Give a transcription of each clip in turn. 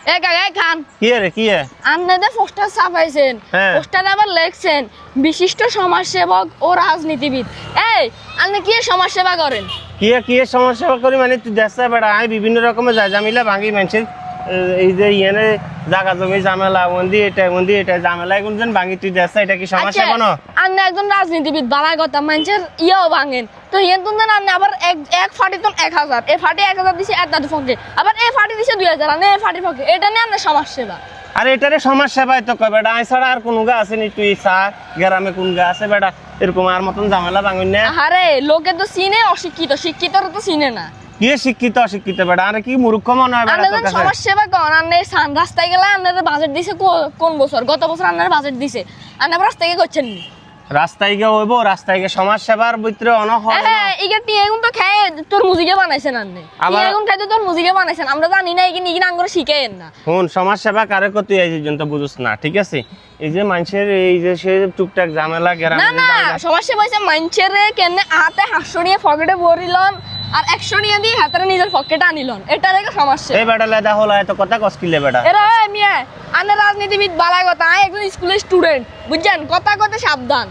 এ কাকা খান কি রে কি আপনাদের পোস্টার ছাপাইছেন হ্যাঁ। পোস্টারে আবার লেখছেন বিশিষ্ট সমাজসেবক ও রাজনীতিবিদ। এই আপনি কি সমাজসেবা করেন? কি সমস্যা করি মানে তুই দেখছ বেটা আমি বিভিন্ন রকমের জামিলা ভাঙি মানুষের এই যে ইয়েনে জায়গা জমি ঝামেলা মন্দি এটা ঝামেলা এগুলো ভাঙি তুই দেখছ এটা কি সমস্যা কোনো? আপনি একজন রাজনীতিবিদ বালা কথা মানুষের ইয়েও ভাঙেন তো ইয়ে তো আপনি আবার এক ফাটি তো 1000 এ ফাটি 1000 দিছে এর দাদু ফকে আবার এ ফাটি দিছে 2000 আর এ ফাটি ফকে এটা নিয়ে আপনার সমাজসেবা। আরে এটারে সমস্যা পাই তো কয় বেটা আই ছাড়া আর কোন গা আছে নি তুই চা গ্রামে কোন গা আছে বেটা এরকম আর মতন ঝামেলা ভাঙুন না। আরে লোকে তো চিনে অশিক্ষিত শিক্ষিতরা তো চিনে না। কি শিক্ষিত অশিক্ষিত বেটা আরে কি মূর্খ মনে হয় বেটা তোর আপনাদের কাছে? সমাজসেবা করেন আপনি সান রাস্তায় গেলে আপনাদের বাজেট দিছে কোন বছর? গত বছর আপনার বাজেট দিছে আপনি আবার রাস্তায় গিয়ে করছেন নি। রাস্তায় গিয়ে হইব রাস্তায় গিয়ে সমাজ সেবার ভিতরে অনহ হ্যাঁ ইগে টিএগুন তো খায় তোর মুজিকে বানাইছেন আপনি আবার- টিএগুন খাইতে তোর মুজিকে বানাইছেন আমরা জানি না ইগে নিগিন আঙ্গুরে শিখাইেন না। শুন সমাজ সেবা কারে কত এই পর্যন্ত বুঝছ না ঠিক আছে এই যে মানুষের এই যে সে টুকটাক ঝামেলা না গ্রামে না সমাজসেবা হইছে মানুষের কেনে হাতে 500 নিয়ে পকেটে ভরিলন আর 100 নিয়ে দিয়ে হাতের নিজের পকেটে আনিলন এটা দেখে সমস্যা। এই বেটা লেদা হলো এত কথা কষ্টিলে বেটা এরা মিয়া আনে রাজনীতিবিদ বালা কথা আই একজন স্কুলের স্টুডেন্ট বুঝছেন কথা কথা সাবধান।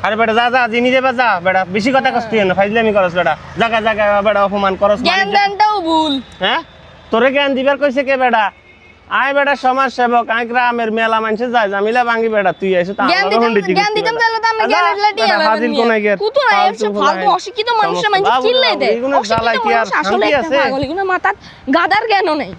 আরে বেটা যা যা জিনি যাবা যা বেটা বেশি কথা কষ্টি না ফাইজলামি করস বেটা জায়গা জায়গা বেটা অপমান করস জ্ঞান দানটাও ভুল। হ্যাঁ তোরে জ্ঞান দিবার কইছে কে বেটা আয় বেটা সমাজ সেবক আই গ্রামের মেলা মানুষে যায় জামিলা ভাঙি বেটা তুই আইছো তা জ্ঞান দিতাম তাহলে তো আমরা জ্ঞানের লাঠি হাজির কোন গের কুতো না এসব ফালতু অশিক্ষিত মানুষের মানে চিল্লাই দেয় এগুলো জ্বালায় কি আর আসলে শান্তি একটা আছে পাগল এগুলো মাথার গাদার জ্ঞানও নেই।